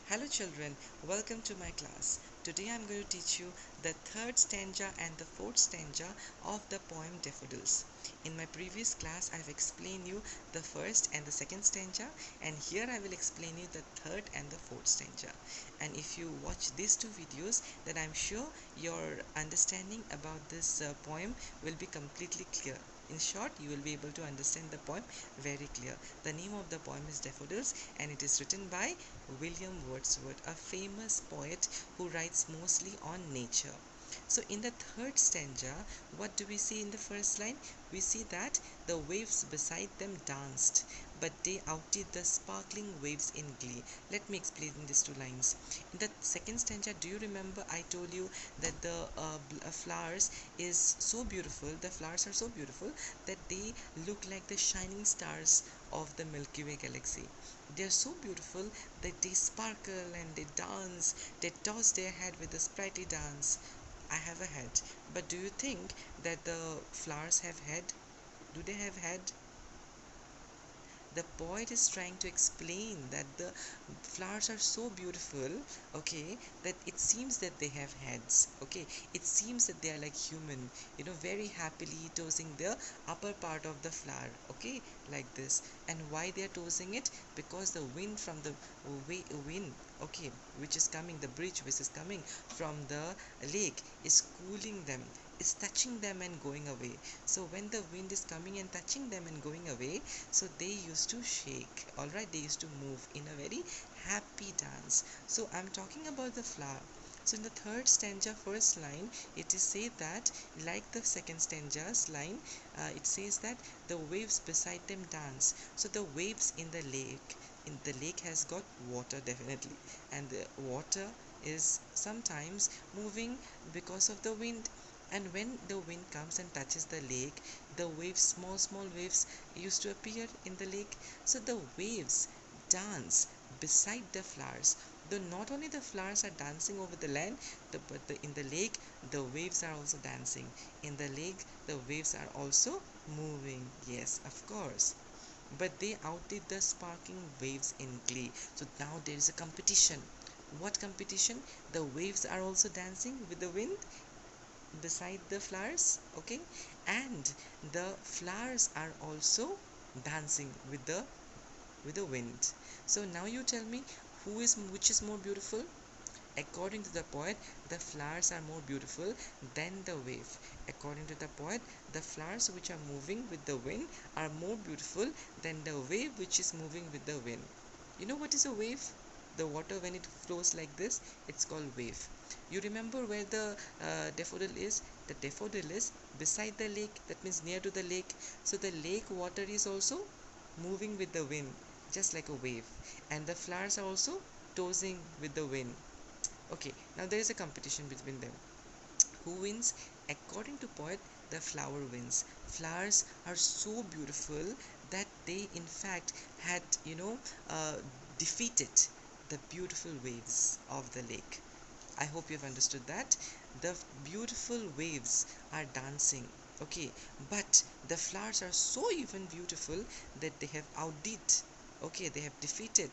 Hello children, welcome to my class. Today I am going to teach you the third stanza and the fourth stanza of the poem Daffodils. In my previous class I have explained you the first and the second stanza, and here I will explain you the third and the fourth stanza. And if you watch these two videos, then I am sure your understanding about this poem will be completely clear. In short, you will be able to understand the poem very clear. The name of the poem is Daffodils, and it is written by William Wordsworth, a famous poet who writes mostly on nature. So in the third stanza, what do we see in the first line? We see that the waves beside them danced, but they outdid the sparkling waves in glee. Let me explain these two lines. In the second stanza, do you remember I told you that the flowers is so beautiful, the flowers are so beautiful that they look like the shining stars of the Milky Way galaxy. They are so beautiful that they sparkle and they dance, they toss their head with a sprightly dance. I have a head, but do you think that the flowers have head? Do they have head? The poet is trying to explain that the flowers are so beautiful, okay, that it seems that they have heads, okay, it seems that they are like human, very happily tossing the upper part of the flower, okay, like this. And why they are tossing it? Because the wind from the wind, okay, which is coming, the breeze which is coming from the lake is cooling them, is touching them and going away. So when the wind is coming and touching them and going away, so they used to shake, all right, they used to move in a very happy dance. So I'm talking about the flower. So in the third stanza, first line, it is said that, like the second stanza's line, it says that the waves beside them dance. So the waves in the lake has got water, definitely, and the water is sometimes moving because of the wind. And when the wind comes and touches the lake, the waves, small waves, used to appear in the lake. So the waves dance beside the flowers. Though not only the flowers are dancing over the land, in the lake, the waves are also dancing. In the lake, the waves are also moving. Yes, of course. But they outdid the sparkling waves in glee. So now there is a competition. What competition? The waves are also dancing with the wind beside the flowers, okay, and the flowers are also dancing with the wind. So now you tell me, which is more beautiful? According to the poet, the flowers are more beautiful than the wave. According to the poet, the flowers which are moving with the wind are more beautiful than the wave which is moving with the wind. You know what is a wave? The water, when it flows like this, it's called wave. You remember where the daffodil is? The daffodil is beside the lake, that means near to the lake. So the lake water is also moving with the wind, just like a wave, and the flowers are also tossing with the wind. Okay, now there is a competition between them. Who wins? According to poet, the flower wins. Flowers are so beautiful that they in fact had uh, defeated the beautiful waves of the lake. I hope you have understood that. The beautiful waves are dancing, okay, but the flowers are so even beautiful that they have outdid, okay, they have defeated,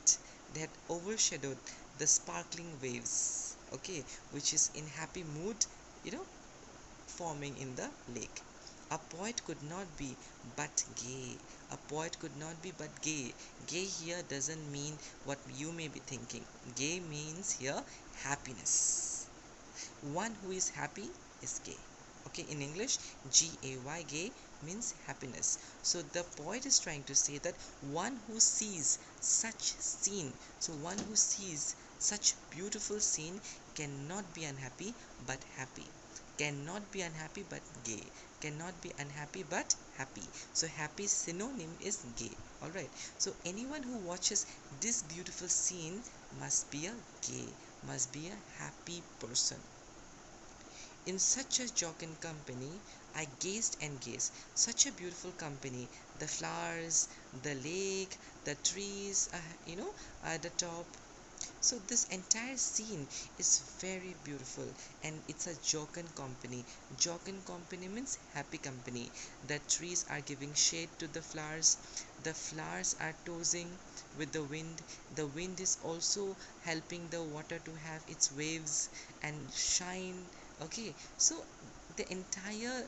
they had overshadowed the sparkling waves, okay, which is in happy mood, you know forming in the lake. A poet could not be but gay. A poet could not be but gay. Gay here doesn't mean what you may be thinking. Gay means here happiness. One who is happy is gay. Okay, in English, G-A-Y, gay means happiness. So the poet is trying to say that one who sees such scene, so one who sees such beautiful scene cannot be unhappy but happy, cannot be unhappy but gay, cannot be unhappy but happy. So happy synonym is gay. All right, so anyone who watches this beautiful scene must be a gay, must be a happy person. In such a jocund company, I gazed and gazed. Such a beautiful company. The flowers, the lake, the trees, at the top. So this entire scene is very beautiful, and it's a jocund company. Jocund company means happy company. The trees are giving shade to the flowers are tossing with the wind. The wind is also helping the water to have its waves and shine. Okay, so the entire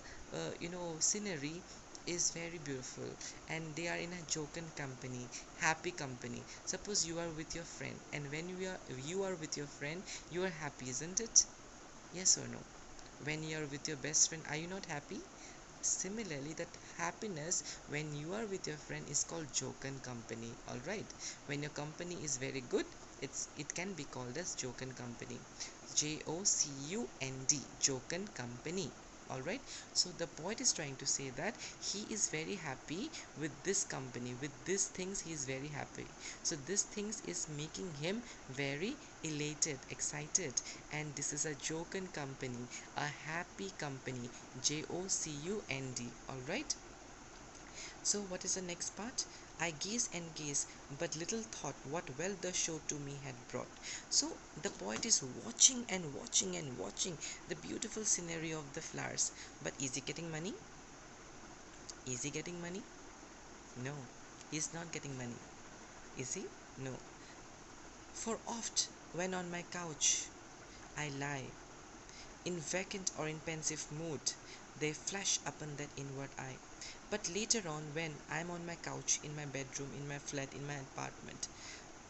scenery is very beautiful, and they are in a jocund company, happy company. Suppose you are with your friend, and when you are with your friend, you are happy, isn't it? Yes or no? When you are with your best friend, are you not happy? Similarly, that happiness when you are with your friend is called jocund company. All right, when your company is very good, it can be called as jocund company. Jocund, jocund company. All right, so the poet is trying to say that he is very happy with this company, with these things he is very happy. So these things is making him very elated, excited, and this is a jocund company, a happy company. Jocund. All right, so what is the next part? I gaze and gaze, but little thought what wealth the show to me had brought. So the poet is watching and watching and watching the beautiful scenery of the flowers. But is he getting money? Is he getting money? No, he's not getting money. Is he? No. For oft, when on my couch I lie, in vacant or in pensive mood, they flash upon that inward eye. But later on, when I'm on my couch, in my bedroom, in my flat, in my apartment,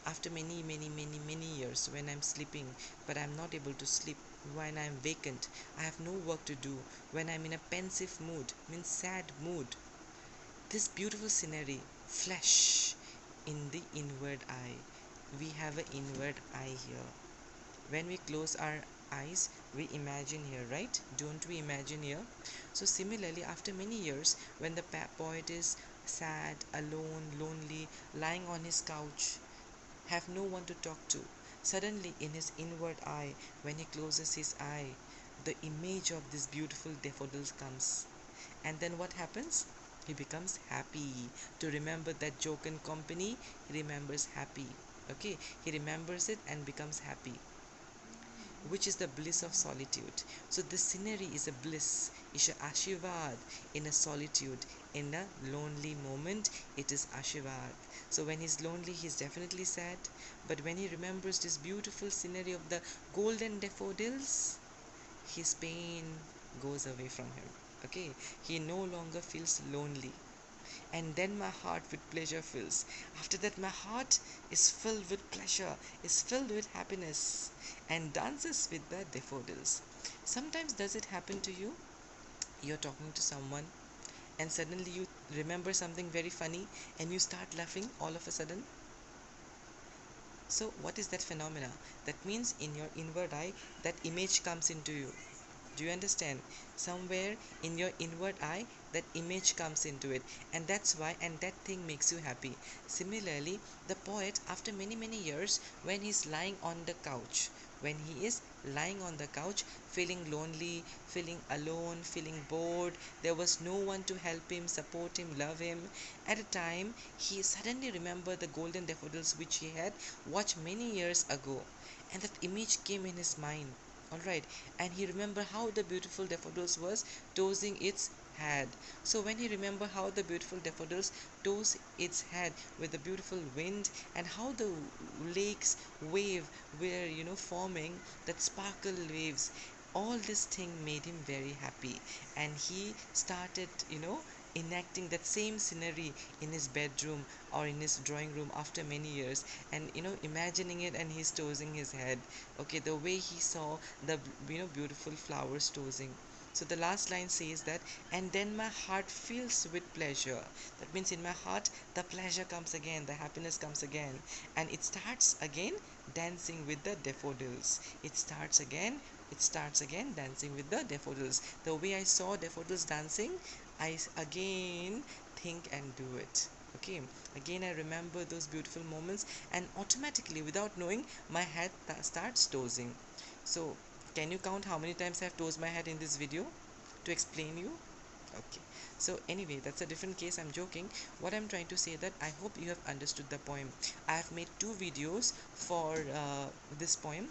after many, many, many, many years, when I'm sleeping, but I'm not able to sleep, when I'm vacant, I have no work to do, when I'm in a pensive mood, means sad mood, this beautiful scenery flash in the inward eye. We have an inward eye here. When we close our eyes, we imagine here, right? Don't we imagine here? So similarly, after many years, when the poet is sad, alone, lonely, lying on his couch, have no one to talk to, suddenly in his inward eye, when he closes his eye, the image of this beautiful daffodils comes. And then what happens? He becomes happy. To remember that jocund company, he remembers happy. Okay, he remembers it and becomes happy, which is the bliss of solitude. So the scenery is a bliss, is a ashirvad in a solitude, in a lonely moment, it is ashirvad. So when he's lonely, he's definitely sad, but when he remembers this beautiful scenery of the golden daffodils, his pain goes away from him. Okay, he no longer feels lonely, and then my heart with pleasure fills. After that, my heart is filled with pleasure, is filled with happiness, and dances with the daffodils. Sometimes, does it happen to you? You're talking to someone, and suddenly you remember something very funny, and you start laughing all of a sudden. So, what is that phenomena? That means in your inward eye, that image comes into you. Do you understand? Somewhere in your inward eye, that image comes into it, and that's why, and that thing makes you happy. Similarly, the poet, after many, many years, when he's lying on the couch, when he is lying on the couch, feeling lonely, feeling alone, feeling bored, there was no one to help him, support him, love him. At a time, he suddenly remembered the golden daffodils which he had watched many years ago, and that image came in his mind. All right, and he remembered how the beautiful daffodils was tossing its head. So when he remembered how the beautiful daffodils toss its head with the beautiful wind, and how the lakes wave were forming that sparkle waves, all this thing made him very happy, and he started enacting that same scenery in his bedroom or in his drawing room after many years, and imagining it, and he's tossing his head. Okay, the way he saw the beautiful flowers tossing. So the last line says that, and then my heart fills with pleasure. That means in my heart, the pleasure comes again, the happiness comes again, and it starts again dancing with the daffodils. It starts again dancing with the daffodils. The way I saw daffodils dancing, I again think and do it. Okay, again I remember those beautiful moments, and automatically, without knowing, my head starts tossing. So can you count how many times I have tossed my head in this video to explain you? Okay, so anyway, that's a different case. I'm joking. What I'm trying to say that I hope you have understood the poem. I have made two videos for this poem.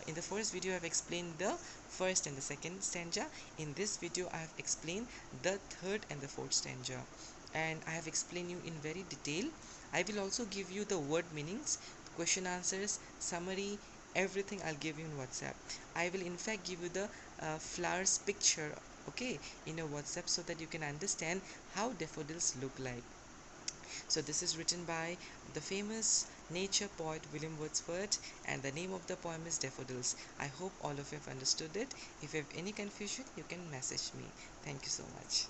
In the first video, I've explained the first and the second stanza. In this video, I have explained the third and the fourth stanza, and I have explained you in very detail. I will also give you the word meanings, question answers, summary, everything I'll give you in WhatsApp. I will in fact give you the flowers picture, okay, in your WhatsApp, so that you can understand how daffodils look like. So this is written by the famous nature poet William Wordsworth, and the name of the poem is Daffodils. I hope all of you have understood it. If you have any confusion, you can message me. Thank you so much.